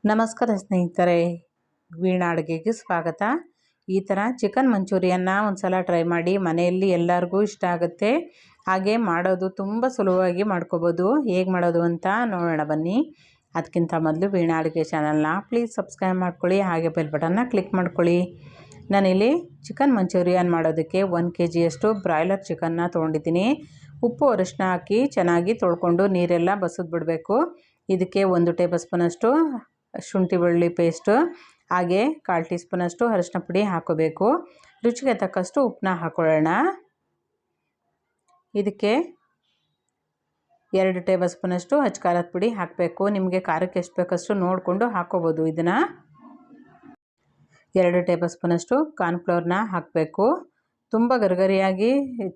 ನಮಸ್ಕಾರ ಸ್ನೇಹಿತರೆ, ವೀಣಾ ಅಡುಗೆಗೆ ಸ್ವಾಗತ. ಈ ಥರ ಚಿಕನ್ ಮಂಚೂರಿಯನ್ನ ಒಂದ್ಸಲ ಟ್ರೈ ಮಾಡಿ. ಮನೆಯಲ್ಲಿ ಎಲ್ಲರಿಗೂ ಇಷ್ಟ ಆಗುತ್ತೆ. ಹಾಗೆ ಮಾಡೋದು ತುಂಬ ಸುಲಭವಾಗಿ ಮಾಡ್ಕೋಬೋದು. ಹೇಗೆ ಮಾಡೋದು ಅಂತ ನೋಡೋಣ ಬನ್ನಿ. ಅದಕ್ಕಿಂತ ಮೊದಲು ವೀಣಾ ಅಡುಗೆ ಚಾನಲ್ನ ಪ್ಲೀಸ್ ಸಬ್ಸ್ಕ್ರೈಬ್ ಮಾಡ್ಕೊಳ್ಳಿ, ಹಾಗೆ ಬೆಲ್ ಬಟನ್ನ ಕ್ಲಿಕ್ ಮಾಡ್ಕೊಳ್ಳಿ. ನಾನಿಲ್ಲಿ ಚಿಕನ್ ಮಂಚೂರಿಯನ್ ಮಾಡೋದಕ್ಕೆ 1 kgಯಷ್ಟು ಬ್ರಾಯ್ಲರ್ ಚಿಕನ್ನ ತೊಗೊಂಡಿದ್ದೀನಿ. ಉಪ್ಪು ಅರಿಶಿನ ಹಾಕಿ ಚೆನ್ನಾಗಿ ತೊಳ್ಕೊಂಡು ನೀರೆಲ್ಲ ಬಸಿದು ಬಿಡಬೇಕು. ಇದಕ್ಕೆ 1 ಟೇಬಲ್ ಸ್ಪೂನಷ್ಟು ಶುಂಠಿ ಬೆಳ್ಳುಳ್ಳಿ ಪೇಸ್ಟು, ಹಾಗೆ 1/4 ಟೀ ಸ್ಪೂನಷ್ಟು ಅರಿಶಿನ ಪುಡಿ ಹಾಕೋಬೇಕು. ರುಚಿಗೆ ತಕ್ಕಷ್ಟು ಉಪ್ಪನ್ನ ಹಾಕೊಳ್ಳೋಣ. ಇದಕ್ಕೆ 2 ಟೇಬಲ್ ಸ್ಪೂನಷ್ಟು ಅಚ್ಚ ಖಾರದ ಪುಡಿ ಹಾಕಬೇಕು. ನಿಮಗೆ ಖಾರಕ್ಕೆ ಎಷ್ಟು ಬೇಕಷ್ಟು ನೋಡಿಕೊಂಡು ಹಾಕೋಬೋದು. ಇದನ್ನು 2 ಟೇಬಲ್ ಸ್ಪೂನಷ್ಟು ಕಾರ್ನ್ಫ್ಲೋರ್ನ ಹಾಕಬೇಕು. ತುಂಬ ಗರಿಗರಿಯಾಗಿ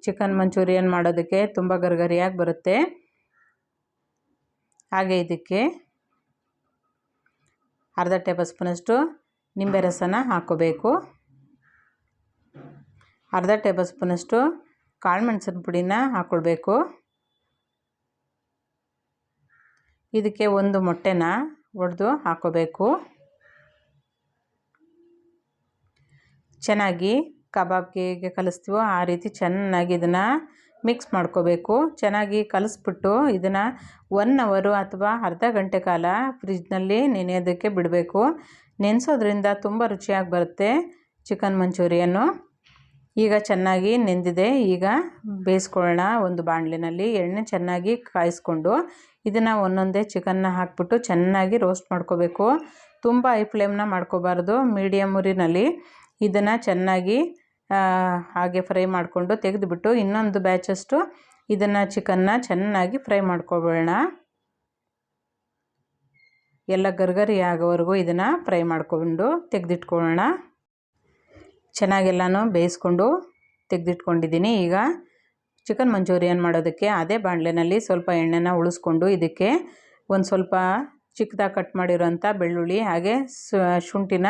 ಚಿಕನ್ ಮಂಚೂರಿಯನ್ ಮಾಡೋದಕ್ಕೆ ತುಂಬ ಗರಿಗರಿಯಾಗಿ ಬರುತ್ತೆ. ಹಾಗೆ ಇದಕ್ಕೆ ಅರ್ಧ ಟೇಬಲ್ ಸ್ಪೂನಷ್ಟು ನಿಂಬೆ ರಸನ ಹಾಕೋಬೇಕು. ಅರ್ಧ ಟೇಬಲ್ ಸ್ಪೂನಷ್ಟು ಕಾಳು ಮೆಣಸಿನ ಪುಡಿನ ಹಾಕ್ಕೊಳ್ಬೇಕು. ಇದಕ್ಕೆ 1 ಮೊಟ್ಟೆನ ಒಡೆದು ಹಾಕೋಬೇಕು. ಚೆನ್ನಾಗಿ ಕಬಾಬ್ಗೆ ಹೇಗೆ ಕಲಿಸ್ತೀವೋ ಆ ರೀತಿ ಚೆನ್ನಾಗಿ ಇದನ್ನು ಮಿಕ್ಸ್ ಮಾಡ್ಕೋಬೇಕು. ಚೆನ್ನಾಗಿ ಕಲಿಸ್ಬಿಟ್ಟು ಇದನ್ನು 1 ಅವರ್ ಅಥವಾ ಅರ್ಧ ಗಂಟೆ ಕಾಲ ಫ್ರಿಜ್ನಲ್ಲಿ ನೆನೆಯೋದಕ್ಕೆ ಬಿಡಬೇಕು. ನೆನೆಸೋದ್ರಿಂದ ತುಂಬ ರುಚಿಯಾಗಿ ಬರುತ್ತೆ ಚಿಕನ್ ಮಂಚೂರಿಯನ್ನು. ಈಗ ಚೆನ್ನಾಗಿ ನೆಂದಿದೆ. ಈಗ ಬೇಯಿಸ್ಕೊಳ್ಳೋಣ. ಒಂದು ಬಾಣಲಿನಲ್ಲಿ ಎಣ್ಣೆ ಚೆನ್ನಾಗಿ ಕಾಯಿಸ್ಕೊಂಡು ಇದನ್ನು ಒಂದೊಂದೇ ಚಿಕನ್ನ ಹಾಕ್ಬಿಟ್ಟು ಚೆನ್ನಾಗಿ ರೋಸ್ಟ್ ಮಾಡ್ಕೋಬೇಕು. ತುಂಬ ಹೈ ಫ್ಲೇಮ್ನ ಮಾಡ್ಕೋಬಾರ್ದು, ಮೀಡಿಯಮ್ ಉರಿನಲ್ಲಿ ಇದನ್ನು ಚೆನ್ನಾಗಿ ಹಾಗೆ ಫ್ರೈ ಮಾಡಿಕೊಂಡು ತೆಗೆದುಬಿಟ್ಟು ಇನ್ನೊಂದು ಬ್ಯಾಚಷ್ಟು ಇದನ್ನು ಚಿಕನ್ನ ಚೆನ್ನಾಗಿ ಫ್ರೈ ಮಾಡ್ಕೊಬೇಡ. ಎಲ್ಲ ಗರ್ಗರಿ ಆಗೋವರೆಗೂ ಇದನ್ನು ಫ್ರೈ ಮಾಡ್ಕೊಂಡು ತೆಗೆದಿಟ್ಕೊಳ್ಳೋಣ. ಚೆನ್ನಾಗೆಲ್ಲನೂ ಬೇಯಿಸ್ಕೊಂಡು ತೆಗೆದಿಟ್ಕೊಂಡಿದ್ದೀನಿ. ಈಗ ಚಿಕನ್ ಮಂಚೂರಿಯನ್ ಮಾಡೋದಕ್ಕೆ ಅದೇ ಬಾಣಲೆನಲ್ಲಿ ಸ್ವಲ್ಪ ಎಣ್ಣೆನ ಉಳಿಸ್ಕೊಂಡು ಇದಕ್ಕೆ ಒಂದು ಸ್ವಲ್ಪ ಚಿಕ್ಕದಾಗಿ ಕಟ್ ಮಾಡಿರೋಂಥ ಬೆಳ್ಳುಳ್ಳಿ ಹಾಗೆ ಶುಂಠಿನ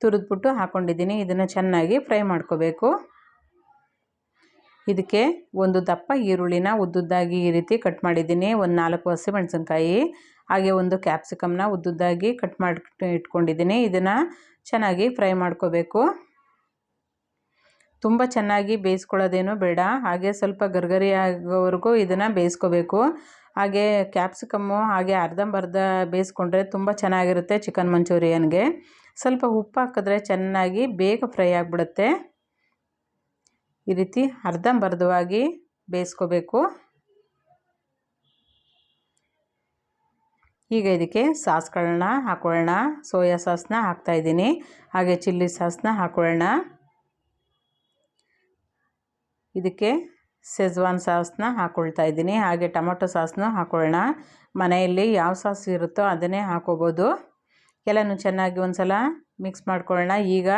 ತುರಿದ್ಬಿಟ್ಟು ಹಾಕ್ಕೊಂಡಿದ್ದೀನಿ. ಇದನ್ನು ಚೆನ್ನಾಗಿ ಫ್ರೈ ಮಾಡ್ಕೋಬೇಕು. ಇದಕ್ಕೆ 1 ದಪ್ಪ ಈರುಳ್ಳಿನ ಉದ್ದುದ್ದಾಗಿ ಈ ರೀತಿ ಕಟ್ ಮಾಡಿದ್ದೀನಿ. 4 ಹಸಿಮೆಣಸಿನ್ಕಾಯಿ ಹಾಗೆ 1 ಕ್ಯಾಪ್ಸಿಕಮ್ನ ಉದ್ದುದ್ದಾಗಿ ಕಟ್ ಮಾಡಿ ಇಟ್ಕೊಂಡಿದ್ದೀನಿ. ಇದನ್ನು ಚೆನ್ನಾಗಿ ಫ್ರೈ ಮಾಡ್ಕೋಬೇಕು. ತುಂಬ ಚೆನ್ನಾಗಿ ಬೇಯಿಸ್ಕೊಳ್ಳೋದೇನು ಬೇಡ, ಹಾಗೆ ಸ್ವಲ್ಪ ಗರ್ಗರಿ ಆಗೋವರೆಗೂ ಇದನ್ನು ಬೇಯಿಸ್ಕೋಬೇಕು. ಹಾಗೆ ಕ್ಯಾಪ್ಸಿಕಮ್ಮು ಹಾಗೆ ಅರ್ಧಂಬರ್ಧ ಬೇಯಿಸ್ಕೊಂಡ್ರೆ ತುಂಬ ಚೆನ್ನಾಗಿರುತ್ತೆ ಚಿಕನ್ ಮಂಚೂರಿಯನ್ಗೆ. ಸ್ವಲ್ಪ ಉಪ್ಪು ಹಾಕಿದ್ರೆ ಚೆನ್ನಾಗಿ ಬೇಗ ಫ್ರೈ ಆಗಿಬಿಡುತ್ತೆ. ಈ ರೀತಿ ಅರ್ಧಂಬರ್ಧವಾಗಿ ಬೇಯಿಸ್ಕೋಬೇಕು. ಈಗ ಇದಕ್ಕೆ ಸಾಸ್ಗಳನ್ನ ಹಾಕೊಳ್ಳೋಣ. ಸೋಯಾ ಸಾಸ್ನ ಹಾಕ್ತಾಯಿದ್ದೀನಿ, ಹಾಗೆ ಚಿಲ್ಲಿ ಸಾಸ್ನ ಹಾಕೊಳ್ಳೋಣ. ಇದಕ್ಕೆ ಸೆಜ್ವಾನ್ ಸಾಸ್ನ ಹಾಕ್ಕೊಳ್ತಾ ಇದ್ದೀನಿ, ಹಾಗೆ ಟೊಮೊಟೊ ಸಾಸ್ನ ಹಾಕೊಳ್ಳೋಣ. ಮನೆಯಲ್ಲಿ ಯಾವ ಸಾಸ್ ಇರುತ್ತೋ ಅದನ್ನೇ ಹಾಕೋಬೋದು. ಎಲ್ಲನೂ ಚೆನ್ನಾಗಿ ಒಂದು ಸಲ ಮಿಕ್ಸ್ ಮಾಡ್ಕೊಳ್ಳೋಣ. ಈಗ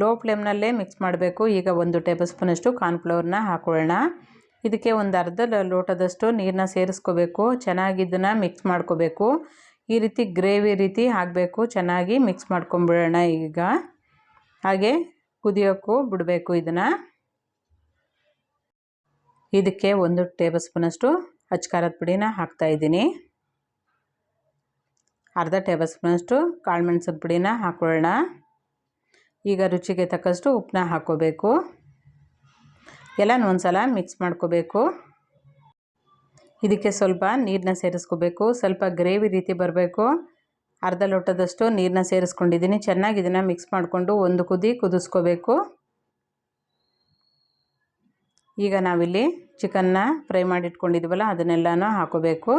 ಲೋ ಫ್ಲೇಮ್ನಲ್ಲೇ ಮಿಕ್ಸ್ ಮಾಡಬೇಕು. ಈಗ 1 ಟೇಬಲ್ ಸ್ಪೂನಷ್ಟು ಕಾರ್ನ್ಫ್ಲೋರ್ನ ಹಾಕೊಳ್ಳೋಣ. ಇದಕ್ಕೆ ಒಂದು ಅರ್ಧ ಲೋಟದಷ್ಟು ನೀರನ್ನ ಸೇರಿಸ್ಕೋಬೇಕು. ಚೆನ್ನಾಗಿ ಇದನ್ನು ಮಿಕ್ಸ್ ಮಾಡ್ಕೋಬೇಕು. ಈ ರೀತಿ ಗ್ರೇವಿ ರೀತಿ ಆಗಬೇಕು. ಚೆನ್ನಾಗಿ ಮಿಕ್ಸ್ ಮಾಡ್ಕೊಂಬಿಡೋಣ. ಈಗ ಹಾಗೆ ಕುದಿಯೋಕ್ಕೂ ಬಿಡಬೇಕು. ಇದಕ್ಕೆ 1 ಟೇಬಲ್ ಸ್ಪೂನಷ್ಟು ಅಚ್ಚ ಖಾರದ ಪುಡಿನ ಹಾಕ್ತಾಯಿದ್ದೀನಿ. ಅರ್ಧ ಟೇಬಲ್ ಸ್ಪೂನಷ್ಟು ಕಾಳು ಮೆಣಸಿನ ಪುಡಿನ ಹಾಕೊಳ್ಳೋಣ. ಈಗ ರುಚಿಗೆ ತಕ್ಕಷ್ಟು ಉಪ್ಪನ್ನ ಹಾಕ್ಕೋಬೇಕು. ಎಲ್ಲನೂ ಒಂದು ಸಲ ಮಿಕ್ಸ್ ಮಾಡ್ಕೋಬೇಕು. ಇದಕ್ಕೆ ಸ್ವಲ್ಪ ನೀರನ್ನ ಸೇರಿಸ್ಕೋಬೇಕು. ಸ್ವಲ್ಪ ಗ್ರೇವಿ ರೀತಿ ಬರಬೇಕು. ಅರ್ಧ ಲೋಟದಷ್ಟು ನೀರನ್ನ ಸೇರಿಸ್ಕೊಂಡಿದ್ದೀನಿ. ಚೆನ್ನಾಗಿ ಇದನ್ನು ಮಿಕ್ಸ್ ಮಾಡಿಕೊಂಡು 1 ಕುದಿ ಕುದಿಸ್ಕೋಬೇಕು. ಈಗ ನಾವಿಲ್ಲಿ ಚಿಕನ್ನ ಫ್ರೈ ಮಾಡಿಟ್ಕೊಂಡಿದ್ದೀವಲ್ಲ ಅದನ್ನೆಲ್ಲನೂ ಹಾಕೋಬೇಕು.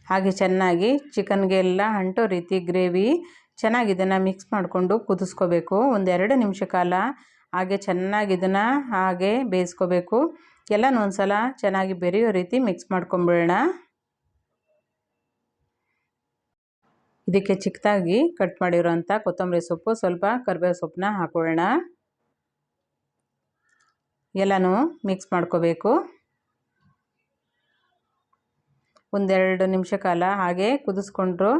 ಹಾಗೆ ಚೆನ್ನಾಗಿ ಚಿಕನ್ಗೆ ಎಲ್ಲ ಅಂಟೋ ರೀತಿ ಗ್ರೇವಿ ಚೆನ್ನಾಗಿ ಇದನ್ನು ಮಿಕ್ಸ್ ಮಾಡಿಕೊಂಡು ಕುದಿಸ್ಕೋಬೇಕು. 1-2 ನಿಮಿಷ ಕಾಲ ಹಾಗೆ ಚೆನ್ನಾಗಿ ಇದನ್ನು ಹಾಗೆ ಬೇಯಿಸ್ಕೋಬೇಕು. ಎಲ್ಲನೂ ಒಂದು ಸಲ ಚೆನ್ನಾಗಿ ಬೆರೆಯೋ ರೀತಿ ಮಿಕ್ಸ್ ಮಾಡ್ಕೊಂಬಿಡೋಣ. ಇದಕ್ಕೆ ಚಿಕ್ಕದಾಗಿ ಕಟ್ ಮಾಡಿರೋಂಥ ಕೊತ್ತಂಬರಿ ಸೊಪ್ಪು, ಸ್ವಲ್ಪ ಕರಿಬೇವು ಸೊಪ್ಪನ್ನ ಹಾಕೊಳ್ಳೋಣ. ಎಲ್ಲನೂ ಮಿಕ್ಸ್ ಮಾಡ್ಕೋಬೇಕು. 1-2 ನಿಮಿಷ ಕಾಲ ಹಾಗೆ ಕುದಿಸ್ಕೊಂಡ್ರು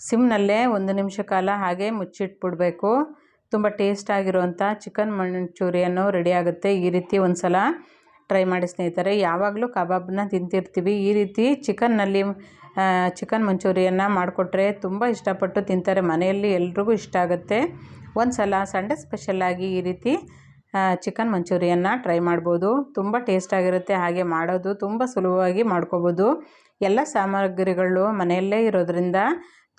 ಸಿಮ್ನಲ್ಲೇ 1 ನಿಮಿಷ ಕಾಲ ಹಾಗೆ ಮುಚ್ಚಿಟ್ಬಿಡಬೇಕು. ತುಂಬ ಟೇಸ್ಟಾಗಿರುವಂಥ ಚಿಕನ್ ಮಂಚೂರಿಯನ್ನು ರೆಡಿ ಆಗುತ್ತೆ. ಈ ರೀತಿ ಒಂದು ಸಲ ಟ್ರೈ ಮಾಡಿ ಸ್ನೇಹಿತರೆ. ಯಾವಾಗಲೂ ಕಬಾಬ್ನ ತಿಂತಿರ್ತೀವಿ, ಈ ರೀತಿ ಚಿಕನ್ನಲ್ಲಿ ಚಿಕನ್ ಮಂಚೂರಿಯನ್ನು ಮಾಡಿಕೊಟ್ರೆ ತುಂಬ ಇಷ್ಟಪಟ್ಟು ತಿಂತಾರೆ. ಮನೆಯಲ್ಲಿ ಎಲ್ರಿಗೂ ಇಷ್ಟ ಆಗುತ್ತೆ. ಒಂದು ಸಲ ಸಂಡೇ ಸ್ಪೆಷಲ್ಲಾಗಿ ಈ ರೀತಿ ಚಿಕನ್ ಮಂಚೂರಿಯನ್ನು ಟ್ರೈ ಮಾಡ್ಬೋದು. ತುಂಬ ಟೇಸ್ಟಾಗಿರುತ್ತೆ. ಹಾಗೆ ಮಾಡೋದು ತುಂಬ ಸುಲಭವಾಗಿ ಮಾಡ್ಕೋಬೋದು. ಎಲ್ಲ ಸಾಮಗ್ರಿಗಳು ಮನೆಯಲ್ಲೇ ಇರೋದ್ರಿಂದ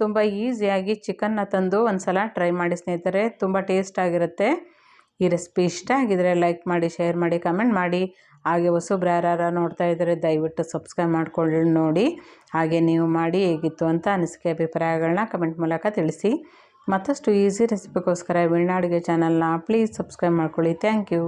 ತುಂಬ ಈಸಿಯಾಗಿ ಚಿಕನ್ನ ತಂದು ಒಂದು ಸಲ ಟ್ರೈ ಮಾಡಿ ಸ್ನೇಹಿತರೆ. ತುಂಬ ಟೇಸ್ಟಾಗಿರುತ್ತೆ. ಈ ರೆಸಿಪಿ ಇಷ್ಟ ಆಗಿದರೆ ಲೈಕ್ ಮಾಡಿ, ಶೇರ್ ಮಾಡಿ, ಕಮೆಂಟ್ ಮಾಡಿ. ಹಾಗೆ ಹೊಸಬ್ರು ಯಾರು ನೋಡ್ತಾ ಇದ್ದರೆ ದಯವಿಟ್ಟು ಸಬ್ಸ್ಕ್ರೈಬ್ ಮಾಡ್ಕೊಂಡು ನೋಡಿ. ಹಾಗೆ ನೀವು ಮಾಡಿ ಹೇಗಿತ್ತು ಅಂತ ಅನಿಸಿಕೆ ಅಭಿಪ್ರಾಯಗಳನ್ನ ಕಮೆಂಟ್ ಮೂಲಕ ತಿಳಿಸಿ. ಮತ್ತಷ್ಟು ಈಸಿ ರೆಸಿಪಿಗೋಸ್ಕರ ವೀಣಾ ಅಡುಗೆ ಚಾನಲ್ನ ಪ್ಲೀಸ್ ಸಬ್ಸ್ಕ್ರೈಬ್ ಮಾಡ್ಕೊಳ್ಳಿ. Thank you.